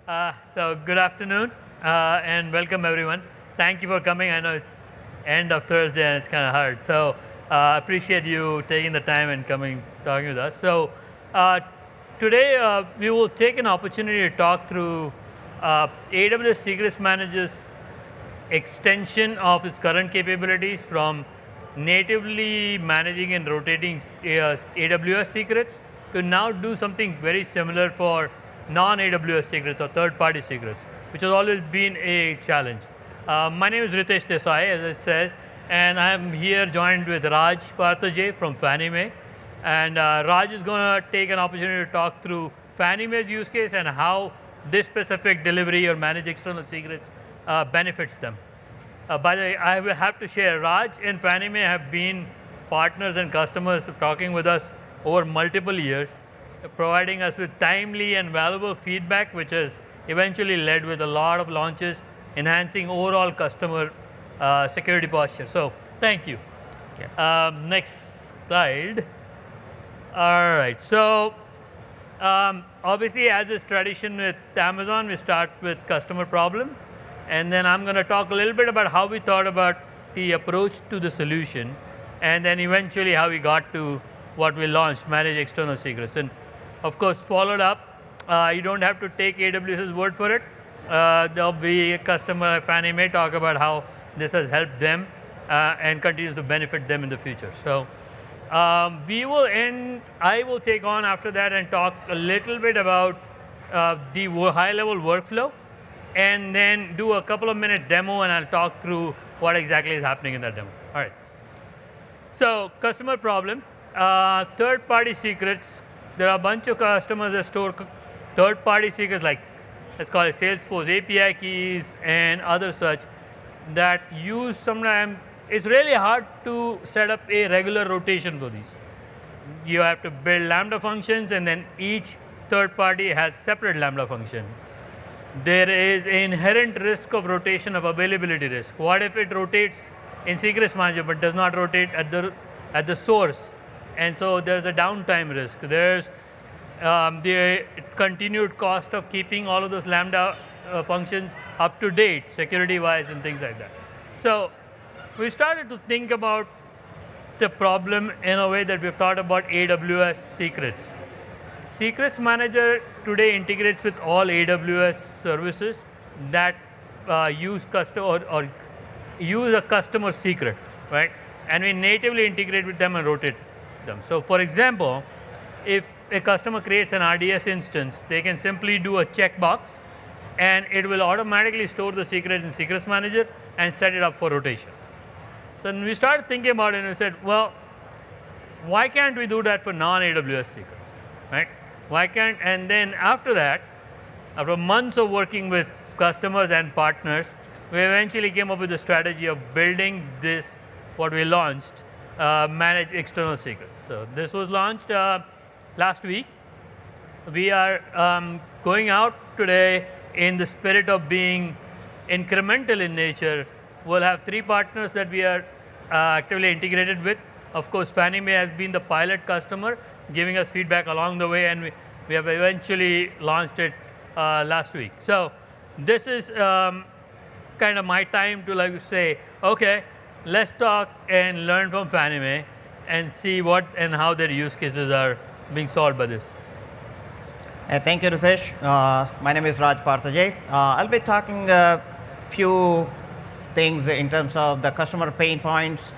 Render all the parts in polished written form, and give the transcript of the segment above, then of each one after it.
So good afternoon and welcome everyone. Thank you for coming. I know it's end of Thursday and it's kind of hard. So appreciate you taking the time and coming talking with us. So uh, today we will take an opportunity to talk through AWS Secrets Manager's extension of its current capabilities from natively managing and rotating AWS secrets to now do something very similar for non-AWS secrets or third-party secrets, which has always been a challenge. My name is Ritesh Desai, as it says, and I'm here joined with Raj Parthaje from Fannie Mae. And Raj is going to take an opportunity to talk through Fannie Mae's use case and how this specific delivery or managed external secrets benefits them. By the way, I will have to share, Raj and Fannie Mae have been partners and customers talking with us over multiple years, providing us with timely and valuable feedback, which has eventually led with a lot of launches, enhancing overall customer security posture. So thank you. Okay. Next slide. All right, so obviously as is tradition with Amazon, we start with customer problem. And then I'm going to talk a little bit about how we thought about the approach to the solution, and then eventually how we got to what we launched, Manage External Secrets. And of course, followed up, you don't have to take AWS's word for it. There'll be a customer, Fannie Mae, talk about how this has helped them and continues to benefit them in the future. So I will take on after that and talk a little bit about the high-level workflow, and then do a couple of minute demo, and I'll talk through what exactly is happening in that demo. All right. So customer problem, third-party secrets. There are a bunch of customers that store third-party secrets, like let's call it Salesforce API keys and other such, that use sometimes. It's really hard to set up a regular rotation for these. You have to build Lambda functions, and then each third party has separate Lambda function. There is an inherent risk of rotation of availability risk. What if it rotates in Secrets Manager but does not rotate at the source? And so there's a downtime risk. There's the continued cost of keeping all of those Lambda functions up to date, security-wise, and things like that. So we started to think about the problem in a way that we've thought about AWS Secrets. Secrets Manager today integrates with all AWS services that use use a customer secret, right? And we natively integrate with them and rotate them. So for example, if a customer creates an RDS instance, they can simply do a checkbox, and it will automatically store the secret in Secrets Manager and set it up for rotation. So when we started thinking about it, and we said, well, why can't we do that for non-AWS secrets, right? Why can't, and then after that, after months of working with customers and partners, we eventually came up with the strategy of building this, what we launched, Manage External Secrets. So this was launched last week. We are going out today in the spirit of being incremental in nature. We'll have 3 partners that we are actively integrated with. Of course, Fannie Mae has been the pilot customer, giving us feedback along the way, and we have eventually launched it last week. So this is kind of my time to say, okay, let's talk and learn from Fannie Mae and see what and how their use cases are being solved by this. Thank you, Ritesh. My name is Raj Parthaje. I'll be talking a few things in terms of the customer pain points,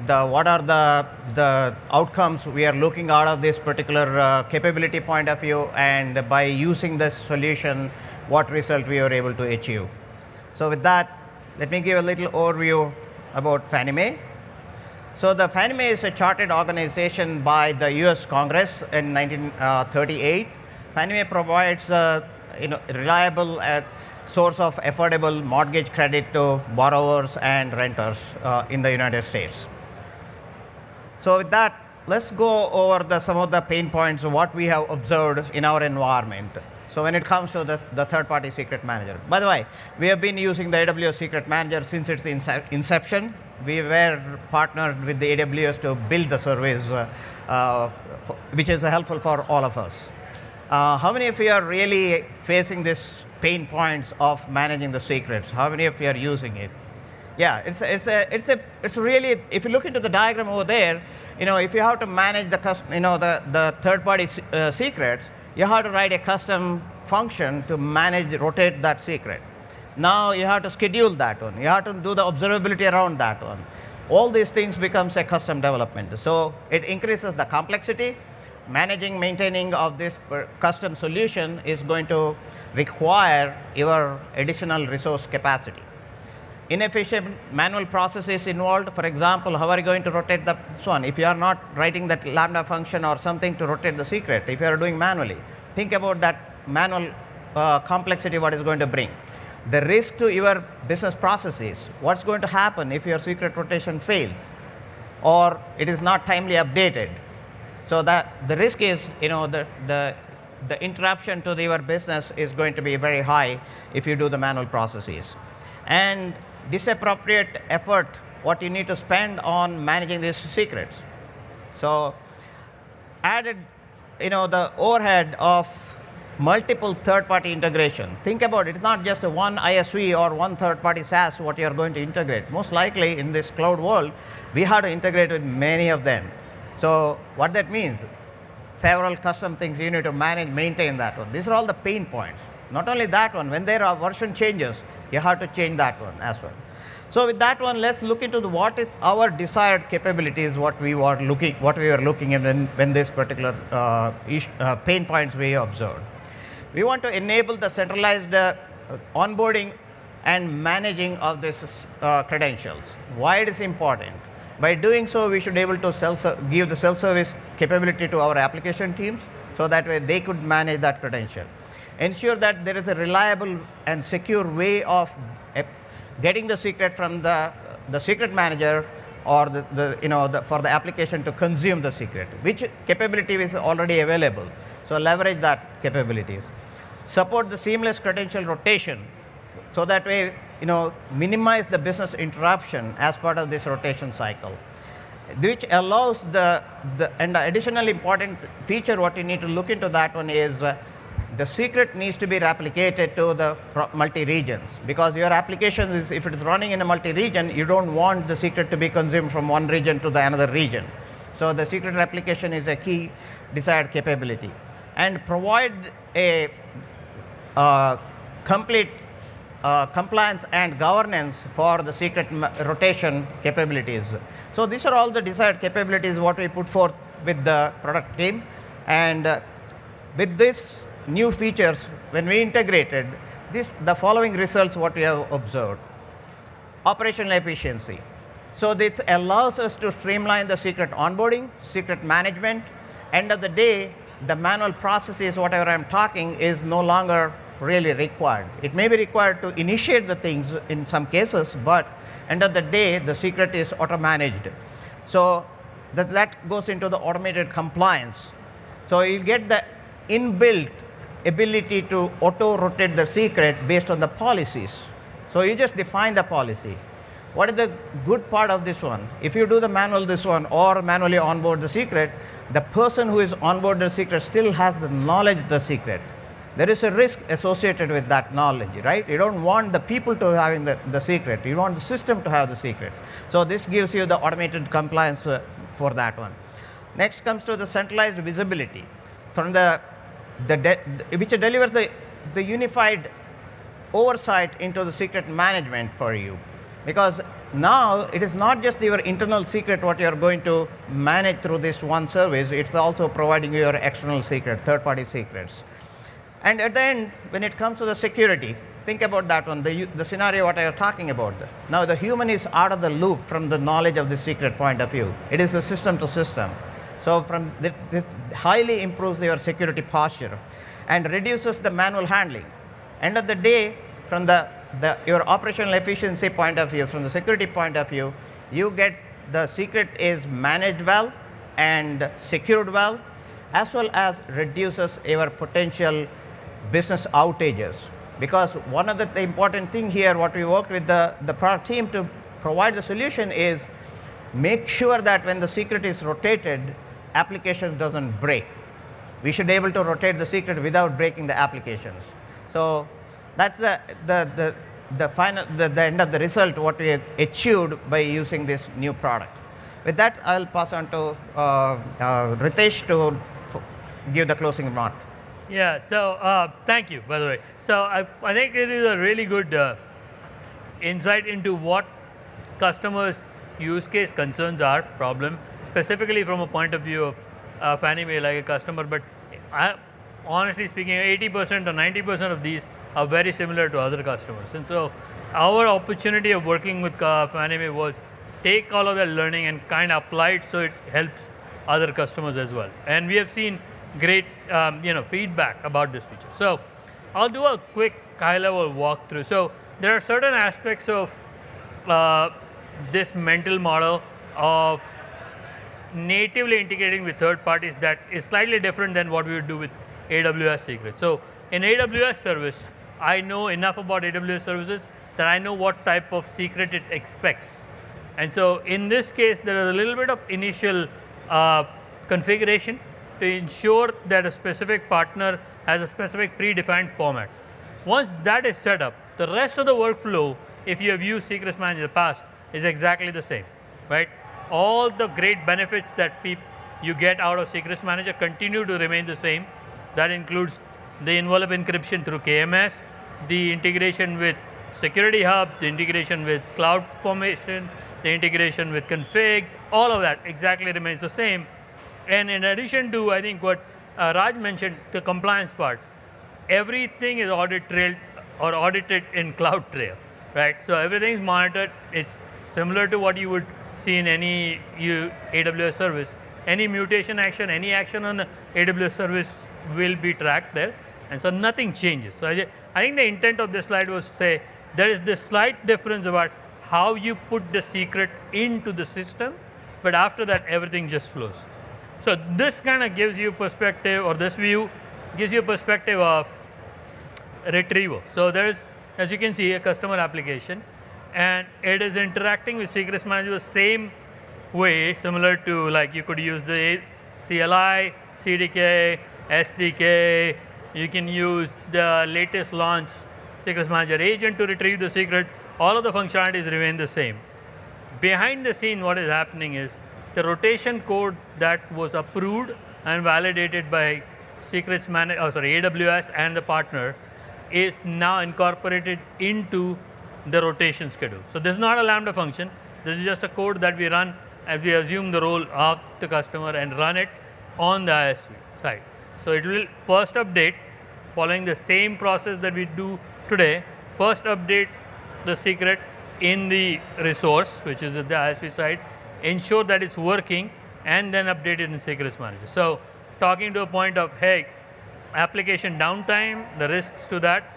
what are the outcomes we are looking out of this particular capability point of view, and by using this solution, what result we were able to achieve. So with that, let me give a little overview about Fannie Mae. So the Fannie Mae is a chartered organization by the US Congress in 1938. Fannie Mae provides reliable source of affordable mortgage credit to borrowers and renters in the United States. So with that, let's go over some of the pain points of what we have observed in our environment. So when it comes to the third-party secret manager. By the way, we have been using the AWS Secret Manager since its inception. We were partnered with the AWS to build the service, which is helpful for all of us. How many of you are really facing this pain points of managing the secrets? How many of you are using it? Yeah, it's really, if you look into the diagram over there, if you have to manage the third-party secrets, you have to write a custom function to rotate that secret. Now you have to schedule that one. You have to do the observability around that one. All these things becomes a custom development. So it increases the complexity. Maintaining of this custom solution is going to require your additional resource capacity. Inefficient manual processes involved. For example, how are you going to rotate this one? If you are not writing that Lambda function or something to rotate the secret, if you are doing manually, think about that manual complexity, what is going to bring. The risk to your business processes, what's going to happen if your secret rotation fails or it is not timely updated. So that the risk is, the interruption to your business is going to be very high if you do the manual processes. And disappropriate effort, what you need to spend on managing these secrets. So added, the overhead of multiple third-party integration. Think about it, it's not just one ISV or one third-party SaaS what you are going to integrate. Most likely in this cloud world, we have to integrate with many of them. So what that means, several custom things you need to manage, maintain that one. These are all the pain points. Not only that one, when there are version changes, you have to change that one as well. So with that one, let's look into what is our desired capabilities, what we were looking at when this particular pain points we observed. We want to enable the centralized onboarding and managing of these credentials. Why it is important? By doing so, we should be able to give the self-service capability to our application teams, so that way they could manage that credential. Ensure that there is a reliable and secure way of getting the secret from the secret manager or for the application to consume the secret, which capability is already available. So leverage that capabilities. Support the seamless credential rotation, so that way minimize the business interruption as part of this rotation cycle, which allows and the additional important feature what you need to look into that one is the secret needs to be replicated to the multi-regions, because your application is, if it is running in a multi-region, you don't want the secret to be consumed from one region to the another region. So the secret replication is a key desired capability. And provide a complete compliance and governance for the secret rotation capabilities. So these are all the desired capabilities what we put forth with the product team. And with this new features, when we integrated the following results what we have observed. Operational efficiency. So this allows us to streamline the secret onboarding, secret management. End of the day, the manual processes, whatever I'm talking, is no longer really required. It may be required to initiate the things in some cases, but end of the day, the secret is auto-managed. So that goes into the automated compliance. So you get the inbuilt ability to auto-rotate the secret based on the policies. So you just define the policy. What is the good part of this one? If you do the manual this one or manually onboard the secret, the person who is onboard the secret still has the knowledge of the secret. There is a risk associated with that knowledge, right? You don't want the people to having the secret. You want the system to have the secret. So this gives you the automated compliance for that one. Next comes to the centralized visibility from which delivers the unified oversight into the secret management for you. Because now it is not just your internal secret what you are going to manage through this one service, it's also providing your external secret, third-party secrets. And at the end, when it comes to the security, think about that one, the scenario what I am talking about. Now the human is out of the loop from the knowledge of the secret point of view. It is a system to system. So this highly improves your security posture and reduces the manual handling. End of the day, from your operational efficiency point of view, from the security point of view, you get the secret is managed well and secured well, as well as reduces your potential business outages. Because one of the important thing here, what we worked with the product team to provide the solution is make sure that when the secret is rotated, application doesn't break. we should be able to rotate the secret without breaking the applications. So that's the final, the end of the result, what we achieved by using this new product. With that, I'll pass on to Ritesh to give the closing remark. Yeah, so thank you, by the way. So I think it is a really good insight into what customers' use case concerns are, problem, specifically from a point of view of Fannie Mae, like a customer. But honestly speaking, 80% or 90% of these are very similar to other customers. And so our opportunity of working with Fannie Mae was take all of that learning and kind of apply it so it helps other customers as well. And we have seen great feedback about this feature. So I'll do a quick high-level walkthrough. So there are certain aspects of this mental model of natively integrating with third parties that is slightly different than what we would do with AWS Secrets. So in AWS service, I know enough about AWS services that I know what type of secret it expects. And so in this case, there is a little bit of initial configuration to ensure that a specific partner has a specific predefined format. Once that is set up, the rest of the workflow, if you have used Secrets Manager in the past, is exactly the same, right? All the great benefits that you get out of Secrets Manager continue to remain the same. That includes the envelope encryption through KMS, the integration with Security Hub, the integration with CloudFormation, the integration with config, all of that exactly remains the same. And in addition to, I think what Raj mentioned, the compliance part, everything is audit trailed or audited in CloudTrail, right? So everything is monitored. It's similar to what you would see in any AWS service. Any mutation action, any action on the AWS service will be tracked there. And so nothing changes. So I think the intent of this slide was to say there is this slight difference about how you put the secret into the system, but after that everything just flows. So this kind of gives you perspective, or this view gives you a perspective of retrieval. So there's, as you can see, a customer application, and it is interacting with Secrets Manager the same way, similar to like you could use the CLI, CDK, SDK. You can use the latest launch Secrets Manager agent to retrieve the secret. All of the functionalities remain the same. Behind the scene, what is happening is the rotation code that was approved and validated by Secrets Manager, AWS and the partner, is now incorporated into the rotation schedule. So this is not a Lambda function. This is just a code that we run as we assume the role of the customer and run it on the ISV side. So it will first update, following the same process that we do today, first update the secret in the resource, which is at the ISV side, ensure that it's working, and then update it in Secrets Manager. So talking to a point of, hey, application downtime, the risks to that,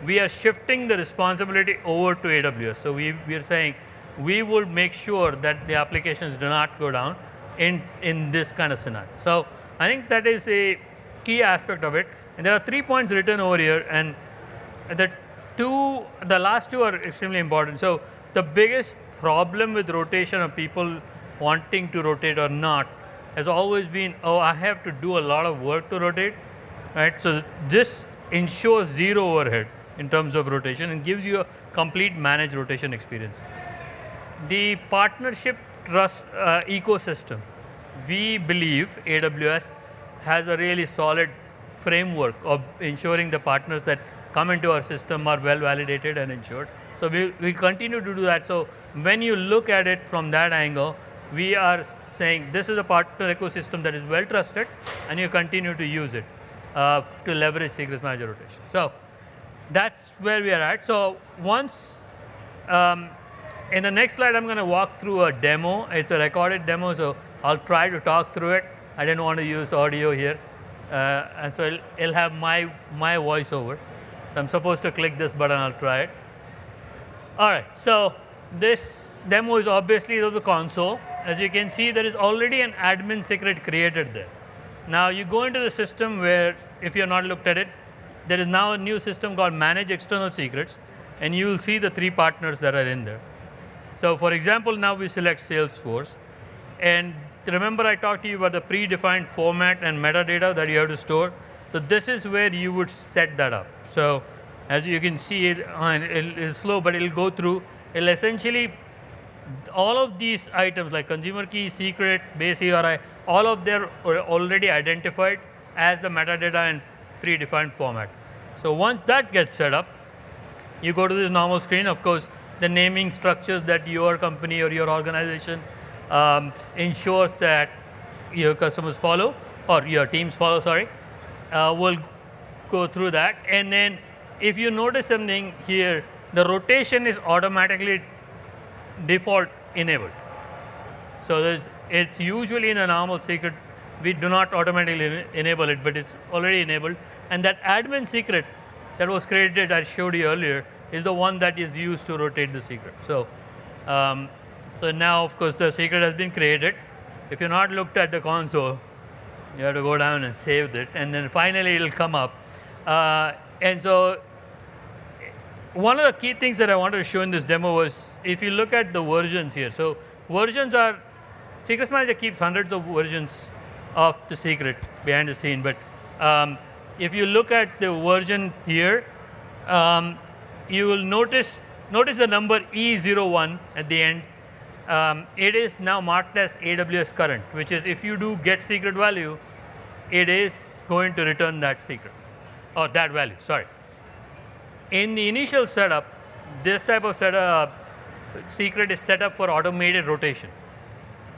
we are shifting the responsibility over to AWS. So we are saying we would make sure that the applications do not go down in this kind of scenario. So I think that is a key aspect of it. And there are 3 points written over here, and the last two are extremely important. So the biggest problem with rotation of people wanting to rotate or not has always been, oh, I have to do a lot of work to rotate, right? So this ensures zero overhead in terms of rotation and gives you a complete managed rotation experience. The partnership trust ecosystem, we believe AWS has a really solid framework of ensuring the partners that come into our system are well validated and insured. So we continue to do that. So when you look at it from that angle, we are saying this is a partner ecosystem that is well trusted, and you continue to use it to leverage Secrets Manager rotation. So that's where we are at. So once, in the next slide, I'm going to walk through a demo. It's a recorded demo, so I'll try to talk through it. I didn't want to use audio here. And so it'll have my voiceover. I'm supposed to click this button, I'll try it. All right, so this demo is obviously of the console. As you can see, there is already an admin secret created there. Now you go into the system where, if you're not looked at it, there is now a new system called Manage External Secrets, and you will see the 3 partners that are in there. So for example, now we select Salesforce, and remember I talked to you about the predefined format and metadata that you have to store. So this is where you would set that up. So as you can see, it's slow, but it'll go through. It'll essentially, all of these items like consumer key, secret, base URI, all of them are already identified as the metadata and predefined format. So once that gets set up, you go to this normal screen. Of course, the naming structures that your company or your organization ensures that your customers follow, or your teams follow, sorry, will go through that. And then if you notice something here, the rotation is automatically default enabled. So it's usually in a normal secret, we do not automatically enable it, but it's already enabled. And that admin secret that was created, I showed you earlier, is the one that is used to rotate the secret. So, so now, of course, the secret has been created. If you're not looked at the console, you have to go down and save it, and then finally it'll come up. And so, one of the key things that I wanted to show in this demo was, if you look at the versions here, so versions are, Secrets Manager keeps hundreds of versions of the secret behind the scene, but if you look at the version here, you will notice the number E01 at the end. It is now marked as AWS current, which is if you do get secret value, it is going to return that secret, or that value, sorry. In the initial setup, this type of setup, secret is set up for automated rotation.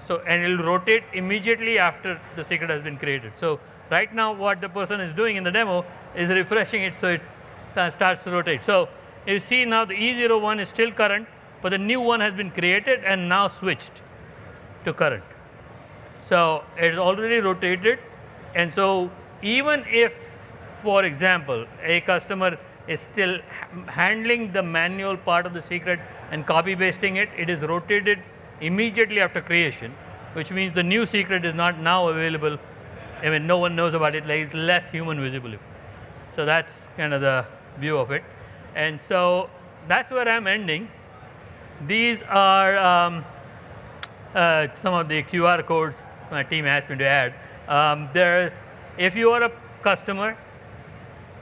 So, and it will rotate immediately after the secret has been created. So right now what the person is doing in the demo is refreshing it so it starts to rotate. So you see now the E01 is still current, but the new one has been created and now switched to current. So it's already rotated, and so even if, for example, a customer is still handling the manual part of the secret and copy pasting it, it is rotated immediately after creation, which means the new secret is not now available. I mean, no one knows about it, like it's less human visible. So that's kind of the view of it. And so that's where I'm ending. These are some of the QR codes my team asked me to add. If you are a customer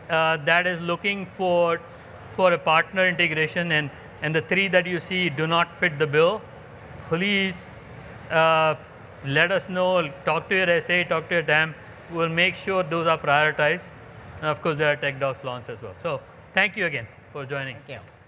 that is looking for a partner integration, and the three that you see do not fit the bill, please let us know. Talk to your SA, talk to your TAM. We'll make sure those are prioritized. And of course, there are tech docs launched as well. So thank you again for joining. Thank you.